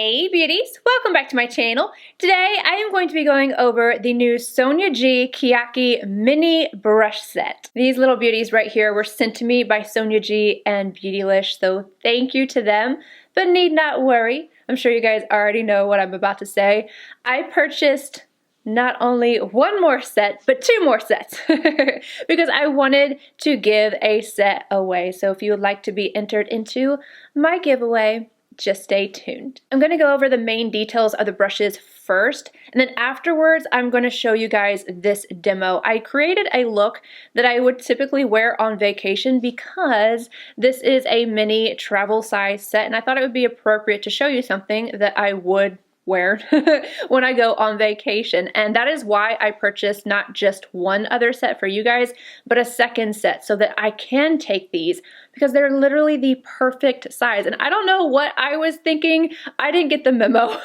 Hey beauties, welcome back to my channel. Today I am going to be going over the new Sonia G Keyaki Mini Brush Set. These little beauties right here were sent to me by Sonia G and Beautylish, so thank you to them, but need not worry. I'm sure you guys already know what I'm about to say. I purchased not only one more set, but two more sets because I wanted to give a set away. So if you would like to be entered into my giveaway, just stay tuned. I'm going to go over the main details of the brushes first, and then afterwards I'm going to show you guys this demo. I created a look that I would typically wear on vacation because this is a mini travel size set, and I thought it would be appropriate to show you something that I would wear when I go on vacation. And that is why I purchased not just one other set for you guys, but a second set so that I can take these because they're literally the perfect size. And I don't know what I was thinking. I didn't get the memo.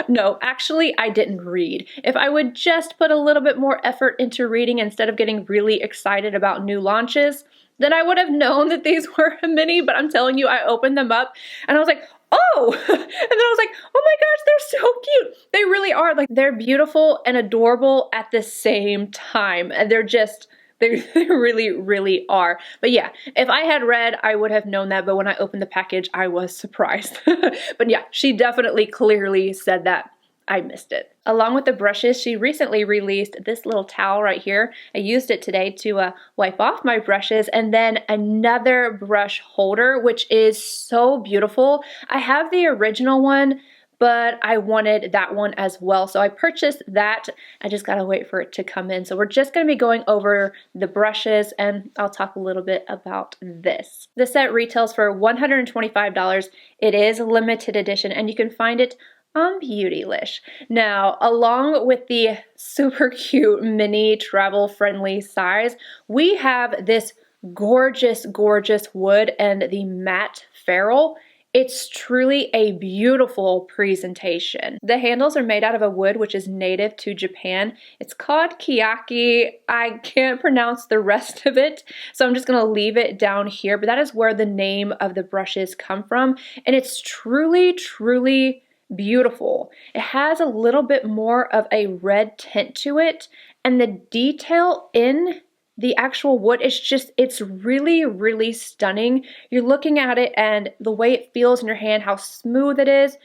No, actually I didn't read. If I would just put a little bit more effort into reading instead of getting really excited about new launches, then I would have known that these were a mini. But I'm telling you, I opened them up and I was like, oh, and then I was like, oh my gosh, they're so cute. They really are. Like, they're beautiful and adorable at the same time. And they're just, they really, really are. But yeah, if I had read, I would have known that. But when I opened the package, I was surprised. But yeah, she definitely clearly said that. I missed it. Along with the brushes, she recently released this little towel right here. I used it today to wipe off my brushes, and then another brush holder, which is so beautiful. I have the original one, but I wanted that one as well, so I purchased that. I just gotta wait for it to come in. So we're just gonna be going over the brushes, and I'll talk a little bit about this. The set retails for $125. It is a limited edition, and you can find it on Beautylish. Now, along with the super cute mini travel friendly size, we have this gorgeous, gorgeous wood and the matte ferrule. It's truly a beautiful presentation. The handles are made out of a wood which is native to Japan. It's called Keyaki. I can't pronounce the rest of it, so I'm just gonna leave it down here, but that is where the name of the brushes come from, and it's truly, truly beautiful. It has a little bit more of a red tint to it, and the detail in the actual wood is just, it's really, really stunning. You're looking at it and the way it feels in your hand, how smooth it is.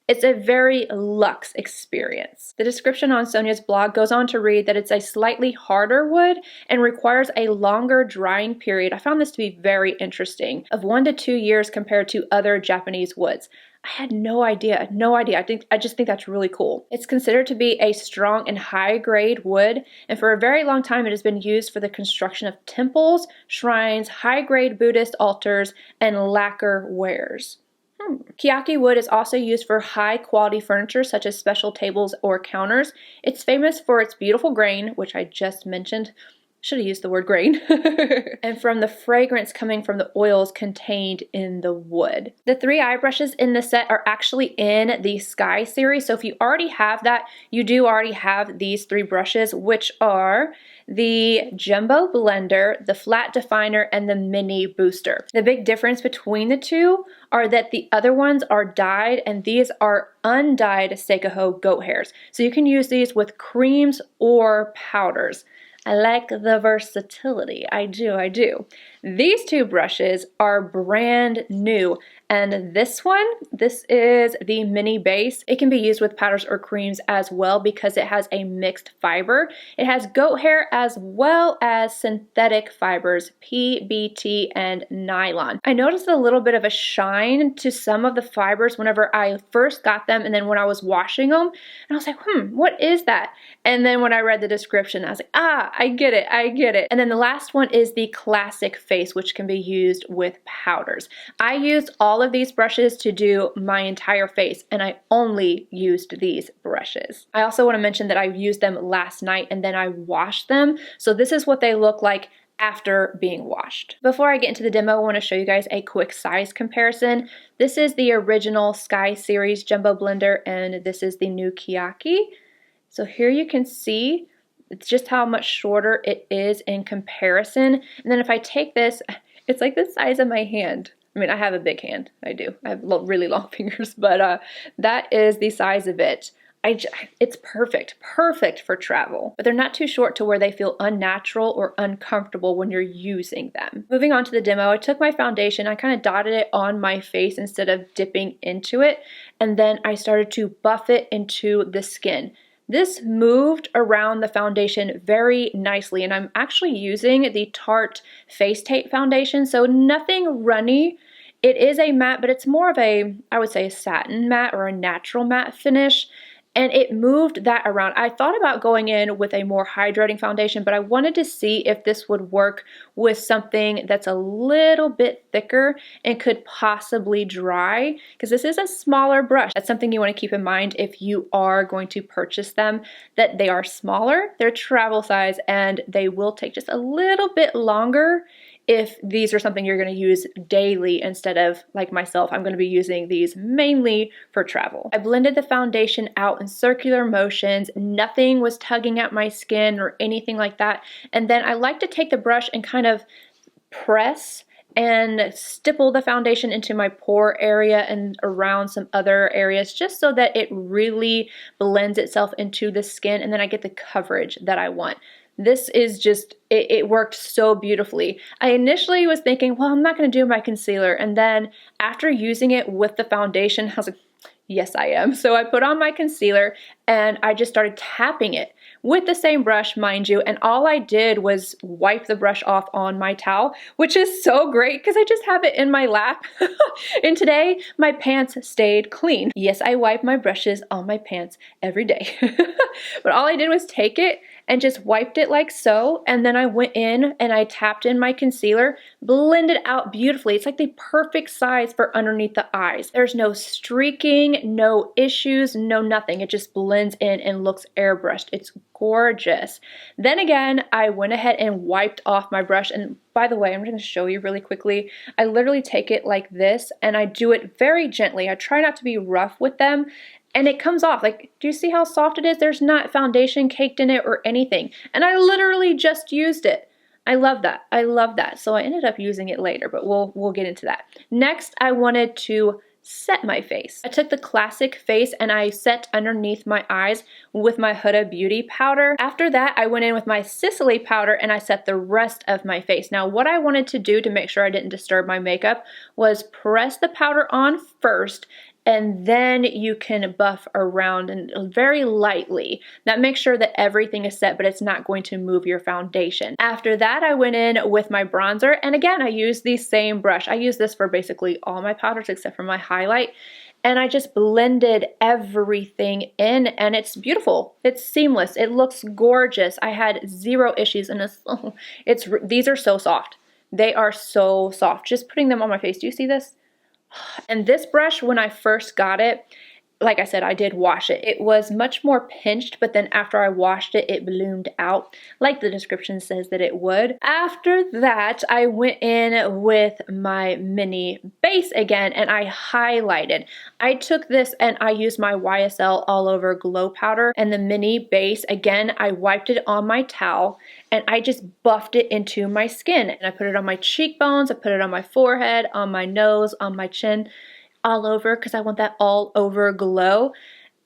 It's a very luxe experience. The description on Sonia's blog goes on to read that it's a slightly harder wood and requires a longer drying period. I found this to be very interesting, of 1 to 2 years compared to other Japanese woods. I had no idea, I just think that's really cool. It's considered to be a strong and high grade wood, and for a very long time it has been used for the construction of temples, shrines, high grade Buddhist altars, and lacquer wares. Keyaki wood is also used for high quality furniture such as special tables or counters. It's famous for its beautiful grain, which I just mentioned. Should have used the word grain. And from the fragrance coming from the oils contained in the wood. The 3 eye brushes in the set are actually in the Sky series. So if you already have that, you do already have these 3 brushes, which are the Jumbo Blender, the Flat Definer, and the Mini Booster. The big difference between the two are that the other ones are dyed and these are undyed Seikaho goat hairs. So you can use these with creams or powders. I like the versatility. I do. These 2 brushes are brand new, and this is the mini base. It can be used with powders or creams as well because it has a mixed fiber. It has goat hair as well as synthetic fibers, PBT and nylon. I noticed a little bit of a shine to some of the fibers whenever I first got them, and then when I was washing them, and I was like, what is that? And then when I read the description, I was like, I get it. And then the last one is the classic face, which can be used with powders. I used all of these brushes to do my entire face, and I only used these brushes. I also want to mention that I used them last night and then I washed them. So this is what they look like after being washed. Before I get into the demo, I want to show you guys a quick size comparison. This is the original Sky Series Jumbo Blender, and this is the new Keyaki. So here you can see it's just how much shorter it is in comparison. And then if I take this, it's like the size of my hand. I mean, I have a big hand. I do. I have really long fingers, but that is the size of it. It's perfect for travel, but they're not too short to where they feel unnatural or uncomfortable when you're using them. Moving on to the demo, I took my foundation, I kind of dotted it on my face instead of dipping into it, and then I started to buff it into the skin. This moved around the foundation very nicely, and I'm actually using the Tarte Face Tape foundation, so nothing runny. It is a matte, but it's more of a, I would say, a satin matte or a natural matte finish. And it moved that around. I thought about going in with a more hydrating foundation, but I wanted to see if this would work with something that's a little bit thicker and could possibly dry, because this is a smaller brush. That's something you want to keep in mind if you are going to purchase them, that they are smaller, they're travel size, and they will take just a little bit longer if these are something you're going to use daily instead of, like myself, I'm going to be using these mainly for travel. I blended the foundation out in circular motions. Nothing was tugging at my skin or anything like that. And then I like to take the brush and kind of press and stipple the foundation into my pore area and around some other areas, just so that it really blends itself into the skin, and then I get the coverage that I want. This is just, it worked so beautifully. I initially was thinking, well, I'm not going to do my concealer. And then after using it with the foundation, I was like, yes, I am. So I put on my concealer and I just started tapping it with the same brush, mind you. And all I did was wipe the brush off on my towel, which is so great because I just have it in my lap. And today my pants stayed clean. Yes, I wipe my brushes on my pants every day. But all I did was take it and just wiped it like so, and then I went in and I tapped in my concealer, blended out beautifully. It's like the perfect size for underneath the eyes. There's no streaking, no issues, no nothing. It just blends in and looks airbrushed. It's gorgeous. Then again, I went ahead and wiped off my brush, and by the way, I'm going to show you really quickly. I literally take it like this and I do it very gently. I try not to be rough with them. And it comes off. Like, do you see how soft it is? There's not foundation caked in it or anything. And I literally just used it. I love that. I love that. So I ended up using it later, but we'll get into that. Next, I wanted to set my face. I took the classic face and I set underneath my eyes with my Huda Beauty powder. After that, I went in with my SISLEY powder and I set the rest of my face. Now, what I wanted to do to make sure I didn't disturb my makeup was press the powder on first, and then you can buff around and very lightly. That makes sure that everything is set, but it's not going to move your foundation. After that, I went in with my bronzer, and again, I used the same brush. I use this for basically all my powders except for my highlight, and I just blended everything in, and it's beautiful. It's seamless. It looks gorgeous. I had zero issues, and these are so soft. They are so soft. Just putting them on my face. Do you see this? And this brush, when I first got it, like I said, I did wash it. It was much more pinched, but then after I washed it, it bloomed out like the description says that it would. After that, I went in with my mini base again and I highlighted. I took this and I used my YSL All Over Glow Powder, and the mini base, again, I wiped it on my towel and I just buffed it into my skin. And I put it on my cheekbones, I put it on my forehead, on my nose, on my chin, all over, because I want that all over glow.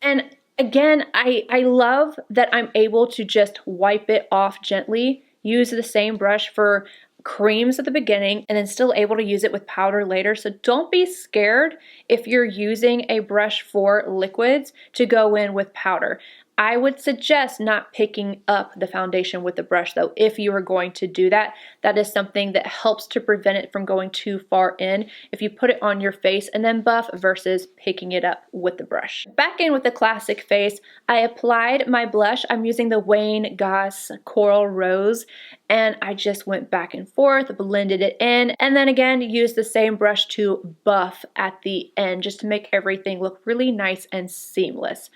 And again, I love that I'm able to just wipe it off gently, use the same brush for creams at the beginning, and then still able to use it with powder later. So don't be scared if you're using a brush for liquids to go in with powder. I would suggest not picking up the foundation with the brush though. If you are going to do that, that is something that helps to prevent it from going too far in if you put it on your face and then buff versus picking it up with the brush. Back in with the classic face, I applied my blush. I'm using the Wayne Goss Coral Rose, and I just went back and forth, blended it in, and then again used the same brush to buff at the end just to make everything look really nice and seamless.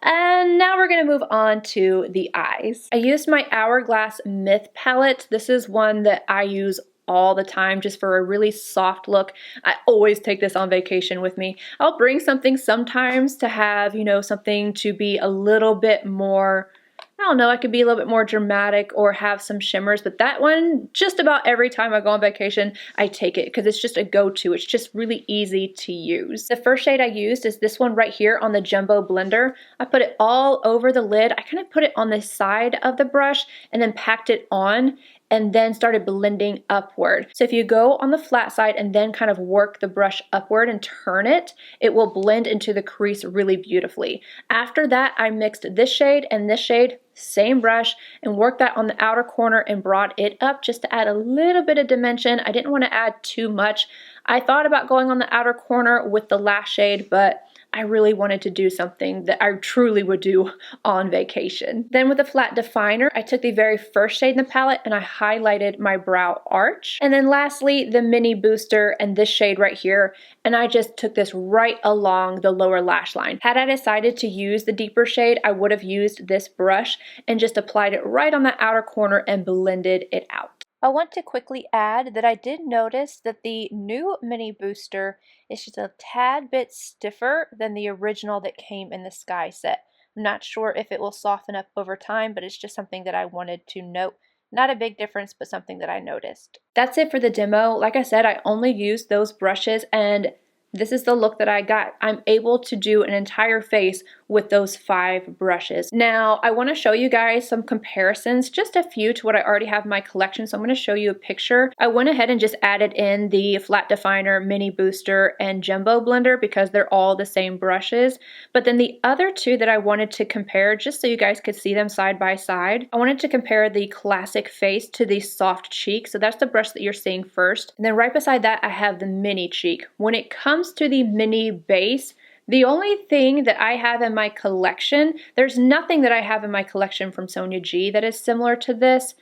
And now we're going to move on to the eyes. I used my Hourglass Myth palette. This is one that I use all the time just for a really soft look. I always take this on vacation with me. I'll bring something sometimes to have, you know, something to be a little bit more I don't know, I could be a little bit more dramatic or have some shimmers, but that one, just about every time I go on vacation, I take it because it's just a go-to. It's just really easy to use. The first shade I used is this one right here on the Jumbo Blender. I put it all over the lid. I kind of put it on the side of the brush and then packed it on, and then started blending upward. So if you go on the flat side and then kind of work the brush upward and turn it, it will blend into the crease really beautifully. After that, I mixed this shade and this shade, same brush, and worked that on the outer corner and brought it up just to add a little bit of dimension. I didn't want to add too much. I thought about going on the outer corner with the lash shade, but I really wanted to do something that I truly would do on vacation. Then with a flat definer, I took the very first shade in the palette and I highlighted my brow arch. And then lastly, the mini booster and this shade right here, and I just took this right along the lower lash line. Had I decided to use the deeper shade, I would have used this brush and just applied it right on the outer corner and blended it out. I want to quickly add that I did notice that the new mini booster is just a tad bit stiffer than the original that came in the Sky set. I'm not sure if it will soften up over time, but it's just something that I wanted to note. Not a big difference, but something that I noticed. That's it for the demo. Like I said, I only used those brushes and this is the look that I got. I'm able to do an entire face with those 5 brushes. Now, I want to show you guys some comparisons, just a few to what I already have in my collection. So I'm going to show you a picture. I went ahead and just added in the flat definer, mini booster, and jumbo blender because they're all the same brushes. But then the other 2 that I wanted to compare, just so you guys could see them side by side, I wanted to compare the classic face to the soft cheek. So that's the brush that you're seeing first. And then right beside that, I have the mini cheek. When it comes to the mini base, the only thing that I have in my collection, there's nothing that I have in my collection from Sonia G that is similar to this,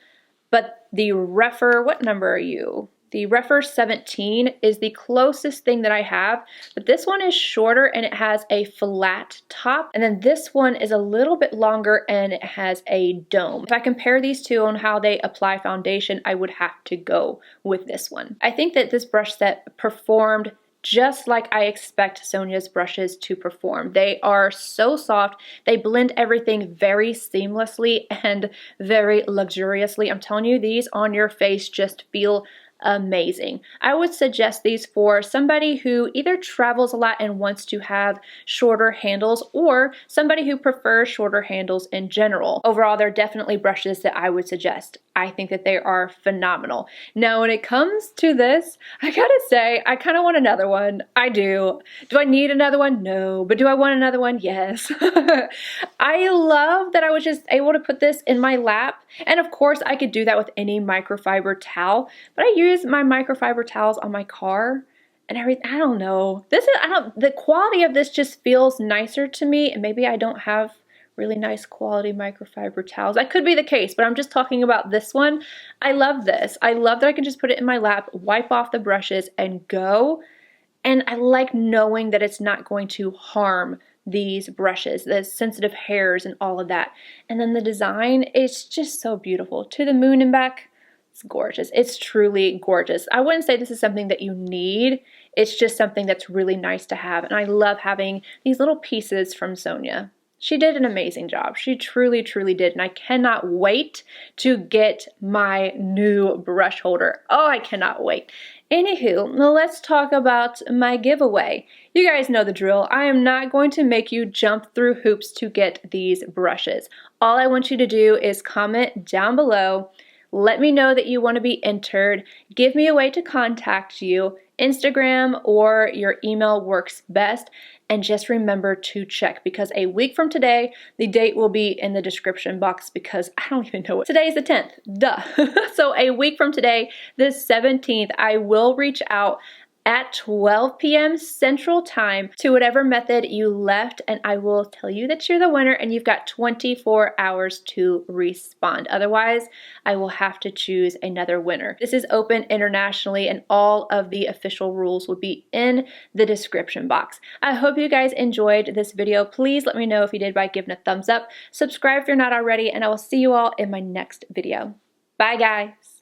but the Refer, what number are you? The Refer 17 is the closest thing that I have, but this one is shorter and it has a flat top, and then this one is a little bit longer and it has a dome. If I compare these two on how they apply foundation, I would have to go with this one. I think that this brush set performed just like I expect Sonia's brushes to perform. They are so soft. They blend everything very seamlessly and very luxuriously. I'm telling you, these on your face just feel amazing. I would suggest these for somebody who either travels a lot and wants to have shorter handles, or somebody who prefers shorter handles in general. Overall, they're definitely brushes that I would suggest. I think that they are phenomenal. Now, when it comes to this, I gotta say, I kind of want another one. I do. Do I need another one? No. But do I want another one? Yes. I love that I was just able to put this in my lap. And of course, I could do that with any microfiber towel, but I use my microfiber towels on my car and everything. I don't know. The quality of this just feels nicer to me, and maybe I don't have really nice quality microfiber towels. That could be the case, but I'm just talking about this one. I love this. I love that I can just put it in my lap, wipe off the brushes, and go. And I like knowing that it's not going to harm these brushes, the sensitive hairs and all of that. And then the design is just so beautiful. To the moon and back. It's gorgeous. It's truly gorgeous. I wouldn't say this is something that you need. It's just something that's really nice to have. And I love having these little pieces from Sonia. She did an amazing job. She truly, truly did. And I cannot wait to get my new brush holder. Oh, I cannot wait. Anywho, let's talk about my giveaway. You guys know the drill. I am not going to make you jump through hoops to get these brushes. All I want you to do is comment down below. Let me know that you want to be entered. Give me a way to contact you. Instagram or your email works best. And just remember to check, because a week from today, the date will be in the description box, because I don't even know what. Today is the 10th, duh. So a week from today, the 17th, I will reach out at 12 p.m. Central Time to whatever method you left, and I will tell you that you're the winner, and you've got 24 hours to respond. Otherwise, I will have to choose another winner. This is open internationally, and all of the official rules will be in the description box. I hope you guys enjoyed this video. Please let me know if you did by giving a thumbs up. Subscribe if you're not already, and I will see you all in my next video. Bye, guys.